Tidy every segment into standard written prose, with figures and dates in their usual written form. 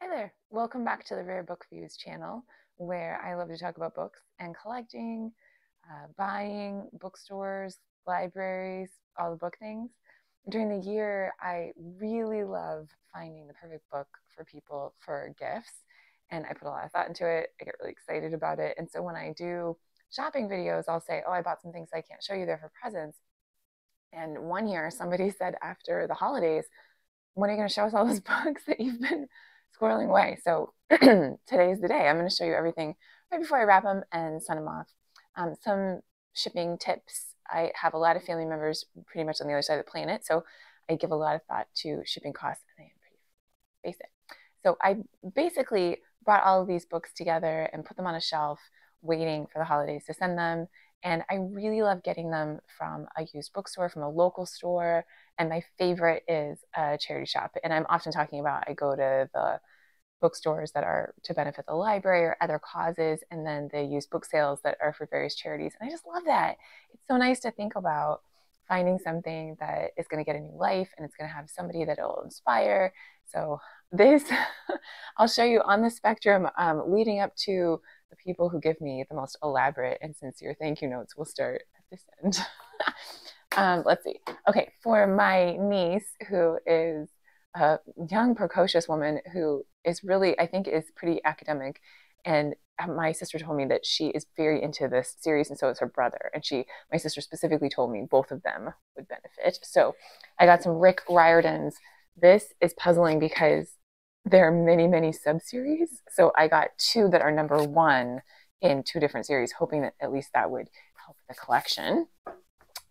Hi there. Welcome back to the Rare Book Views channel, where I love to talk about books and collecting, buying, bookstores, libraries, all the book things. During the year, I really love finding the perfect book for people for gifts, and I put a lot of thought into it. I get really excited about it. And so when I do shopping videos, I'll say, oh, I bought some things I can't show you, there for presents. And one year, somebody said after the holidays, when are you going to show us all those books that you've been squirreling away? So today's the day. I'm going to show you everything right before I wrap them and send them off. Some shipping tips. I have a lot of family members pretty much on the other side of the planet, so I give a lot of thought to shipping costs, and I am pretty basic. So I basically brought all of these books together and put them on a shelf, waiting for the holidays to send them. And I really love getting them from a used bookstore, from a local store. And my favorite is a charity shop. And I'm often talking about I go to the bookstores that are to benefit the library or other causes, and then the used book sales that are for various charities. And I just love that. It's so nice to think about finding something that is going to get a new life and it's going to have somebody that it'll inspire. So this, I'll show you on the spectrum leading up to the people who give me the most elaborate and sincere thank you notes. We'll start at this end. Let's see. Okay, for my niece, who is a young, precocious woman who is really, I think, is pretty academic. And my sister told me that she is very into this series, and so is her brother. And my sister specifically told me both of them would benefit. So I got some Rick Riordan's. This is puzzling because there are many, many sub-series. So I got two that are number one in two different series, hoping that at least that would help the collection.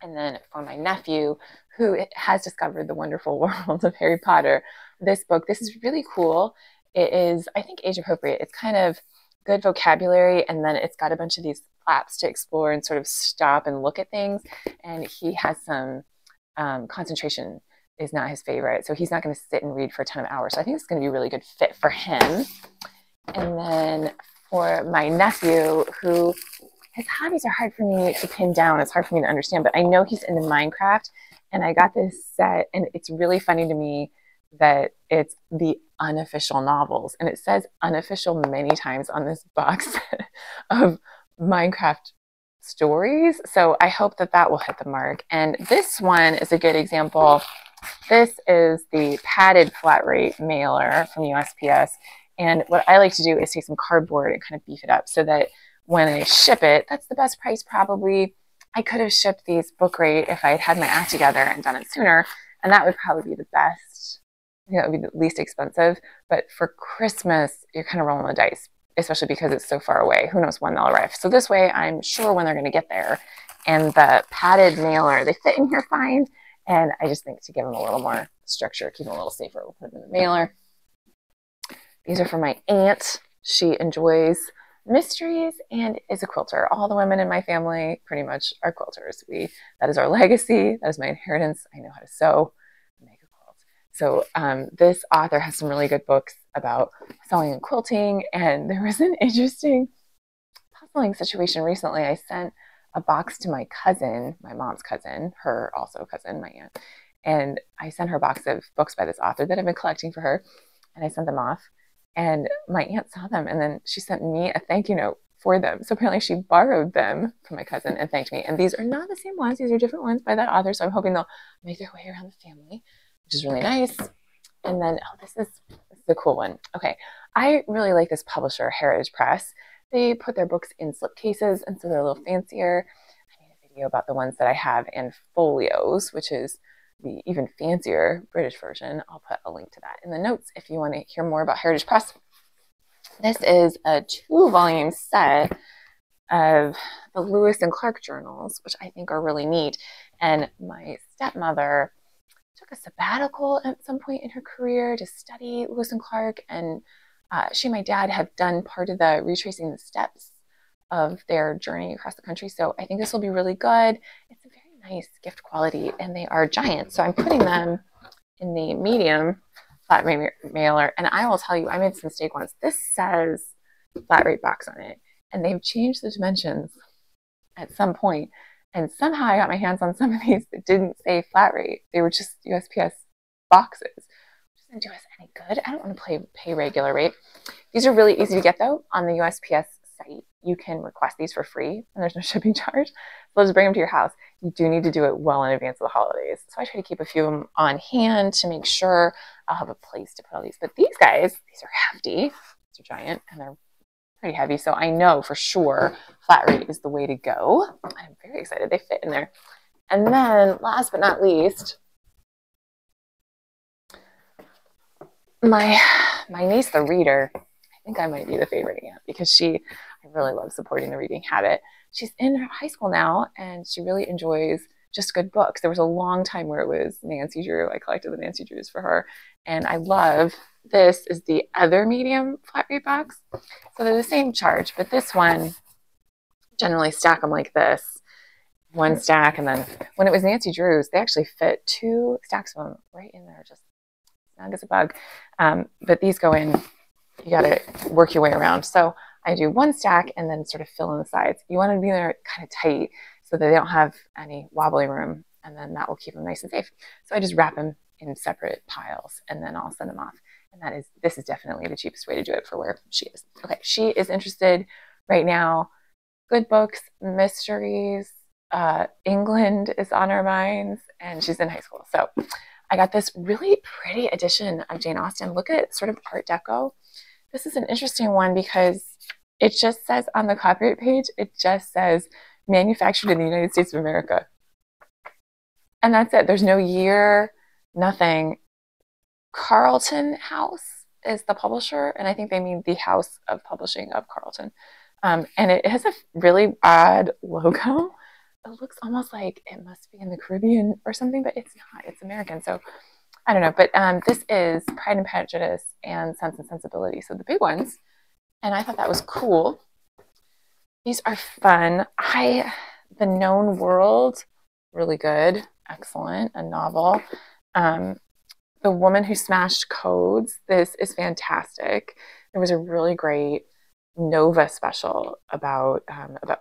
And then for my nephew, who has discovered the wonderful world of Harry Potter, this book, this is really cool. It is, I think, age appropriate. It's kind of good vocabulary, and then it's got a bunch of these flaps to explore and sort of stop and look at things. And he has some concentration is not his favorite, so he's not going to sit and read for a ton of hours. So I think it's going to be a really good fit for him. And then for my nephew, who his hobbies are hard for me to pin down. It's hard for me to understand, but I know he's into Minecraft, and I got this set, and it's really funny to me that it's the unofficial novels, and it says unofficial many times on this box of Minecraft stories. So I hope that that will hit the mark. And this one is a good example. This is the padded flat rate mailer from USPS. And what I like to do is take some cardboard and kind of beef it up so that when I ship it, that's the best price probably. I could have shipped these book rate if I had had my act together and done it sooner, and that would probably be the best. I think that would be the least expensive. But for Christmas, you're kind of rolling the dice, especially because it's so far away. Who knows when they'll arrive? So this way, I'm sure when they're going to get there. And the padded mailer, they fit in here fine. And I just think to give them a little more structure, keep them a little safer, we'll put them in the mailer. These are for my aunt. She enjoys mysteries and is a quilter. All the women in my family pretty much are quilters. That is our legacy. That is my inheritance. I know how to sew and make a quilt. So this author has some really good books about sewing and quilting. And there was an interesting puzzling situation recently. I sent a box to my cousin, my mom's cousin, her also cousin, my aunt. And I sent her a box of books by this author that I've been collecting for her. And I sent them off. And my aunt saw them, and then she sent me a thank you note for them. So apparently she borrowed them from my cousin and thanked me. And these are not the same ones. These are different ones by that author. So I'm hoping they'll make their way around the family, which is really nice. And then, oh, this is a cool one. Okay, I really like this publisher, Heritage Press. They put their books in slipcases, and so they're a little fancier. I made a video about the ones that I have in folios, which is the even fancier British version. I'll put a link to that in the notes if you want to hear more about Heritage Press. This is a 2-volume set of the Lewis and Clark journals, which I think are really neat. And my stepmother took a sabbatical at some point in her career to study Lewis and Clark, and she and my dad have done part of the retracing the steps of their journey across the country. So I think this will be really good. It's a very nice gift quality, and they are giant. So I'm putting them in the medium flat rate mailer. And I will tell you, I made this mistake once. This says flat rate box on it, and they've changed the dimensions at some point. And somehow I got my hands on some of these that didn't say flat rate. They were just USPS boxes, which is doesn't do us any good. I don't want to pay regular rate. These are really easy to get though. On the USPS site, you can request these for free and there's no shipping charge. So they'll just bring them to your house. You do need to do it well in advance of the holidays. So I try to keep a few of them on hand to make sure I'll have a place to put all these. But these guys, these are hefty. These are giant and they're pretty heavy. So I know for sure flat rate is the way to go. I'm very excited. They fit in there. And then last but not least, my niece, the reader, I think I might be the favorite aunt because I really love supporting the reading habit. She's in high school now and she really enjoys just good books. There was a long time where it was Nancy Drew. I collected the Nancy Drews for her. And I love, this is the other medium flat rate box. So they're the same charge, but this one, generally stack them like this. One stack, and then when it was Nancy Drew's, they actually fit 2 stacks of them right in there, just snug as a bug. But these go in, you got to work your way around. So I do 1 stack and then sort of fill in the sides. You want to be there kind of tight so that they don't have any wobbly room, and then that will keep them nice and safe. So I just wrap them in separate piles and then I'll send them off. And this is definitely the cheapest way to do it for where she is. Okay, she is interested right now. Good books, mysteries. England is on her minds, and she's in high school. So I got this really pretty edition of Jane Austen. Look at sort of Art Deco. This is an interesting one because it just says on the copyright page, it just says manufactured in the United States of America. And that's it. There's no year, nothing. Carlton House is the publisher, and I think they mean the House of Publishing of Carlton. And it has a really odd logo. It looks almost like it must be in the Caribbean or something, but it's not. It's American. So I don't know. But this is Pride and Prejudice and Sense and Sensibility. So the big ones. And I thought that was cool. These are fun. The Known World, really good. Excellent. A novel. The Woman Who Smashed Codes. This is fantastic. There was a really great Nova special about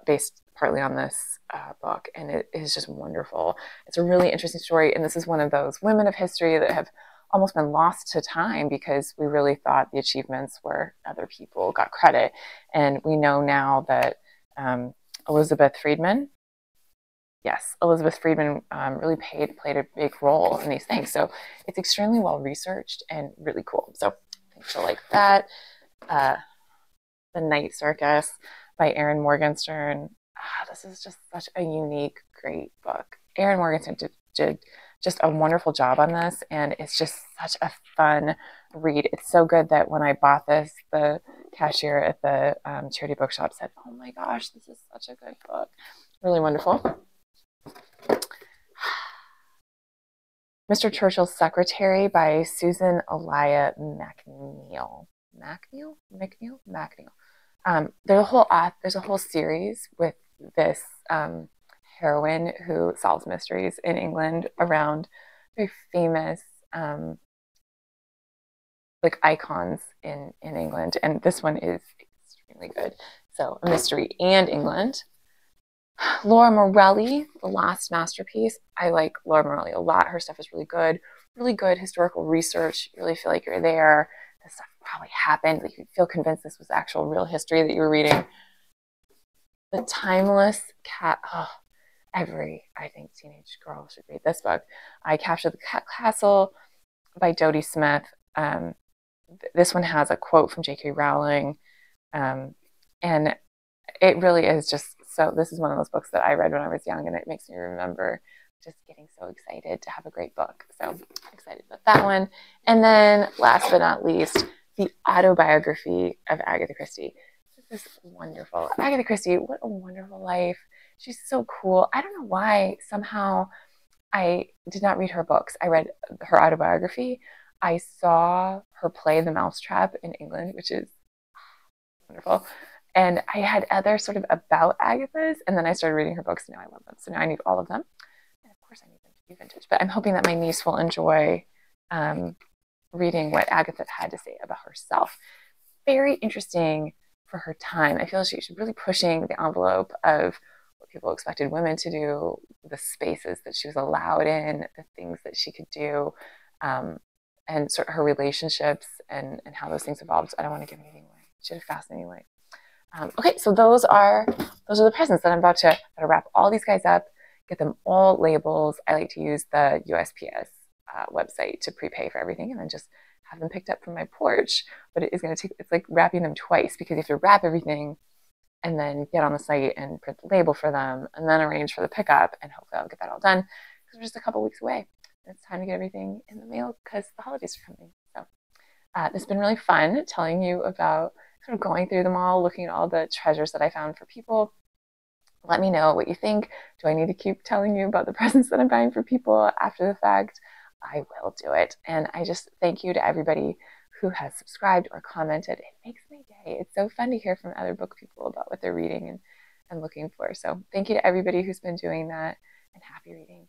based partly on this book, and it is just wonderful. It's a really interesting story, and this is one of those women of history that have almost been lost to time because we really thought the achievements were other people got credit, and we know now that Elizabeth Friedman really played a big role in these things. So it's extremely well researched and really cool. So I think she'll like that. The Night Circus by Erin Morgenstern. This is just such a unique, great book. Erin Morgenstern did just a wonderful job on this, and it's just such a fun read. It's so good that when I bought this, the cashier at the charity bookshop said, "Oh my gosh, this is such a good book." Really wonderful. Mr. Churchill's Secretary by Susan Elia MacNeil. There's a whole series with this heroine who solves mysteries in England around very famous like icons in England, and this one is extremely good. So a mystery and England. Laura Morelli, The Last Masterpiece. I like Laura Morelli a lot. Her stuff is really good historical research. You really feel like you're there. This stuff probably happened. Like you feel convinced this was actual real history that you were reading. The Timeless Cat. I think teenage girl should read this book. I Captured the Cat Castle by Dodie Smith. This one has a quote from J.K. Rowling, and it really is just so. This is one of those books that I read when I was young, and it makes me remember just getting so excited to have a great book. So I'm excited about that one. And then last but not least, the autobiography of Agatha Christie. This is wonderful. Agatha Christie, what a wonderful life. She's so cool. I don't know why somehow I did not read her books. I read her autobiography. I saw her play The Mousetrap in England, which is wonderful. And I had other sort of about Agatha's, and then I started reading her books, and now I love them. So now I need all of them. And of course I need them to be vintage. But I'm hoping that my niece will enjoy reading what Agatha had to say about herself. Very interesting for her time. I feel she's really pushing the envelope of what people expected women to do, the spaces that she was allowed in, the things that she could do. and sort of her relationships and how those things evolved. So I don't want to give anything away. She had a fascinating life. Okay, so those are the presents that I'm about to wrap all these guys up, get them all labeled. I like to use the USPS website to prepay for everything and then just have them picked up from my porch. But it is going to take, it's like wrapping them twice because you have to wrap everything and then get on the site and print the label for them and then arrange for the pickup, and hopefully I'll get that all done because we're just a couple weeks away. It's time to get everything in the mail because the holidays are coming. So it's been really fun telling you about sort of going through them all, looking at all the treasures that I found for people. Let me know what you think. Do I need to keep telling you about the presents that I'm buying for people after the fact? I will do it. And I just thank you to everybody who has subscribed or commented. It makes my day. It's so fun to hear from other book people about what they're reading and looking for. So thank you to everybody who's been doing that, and happy reading.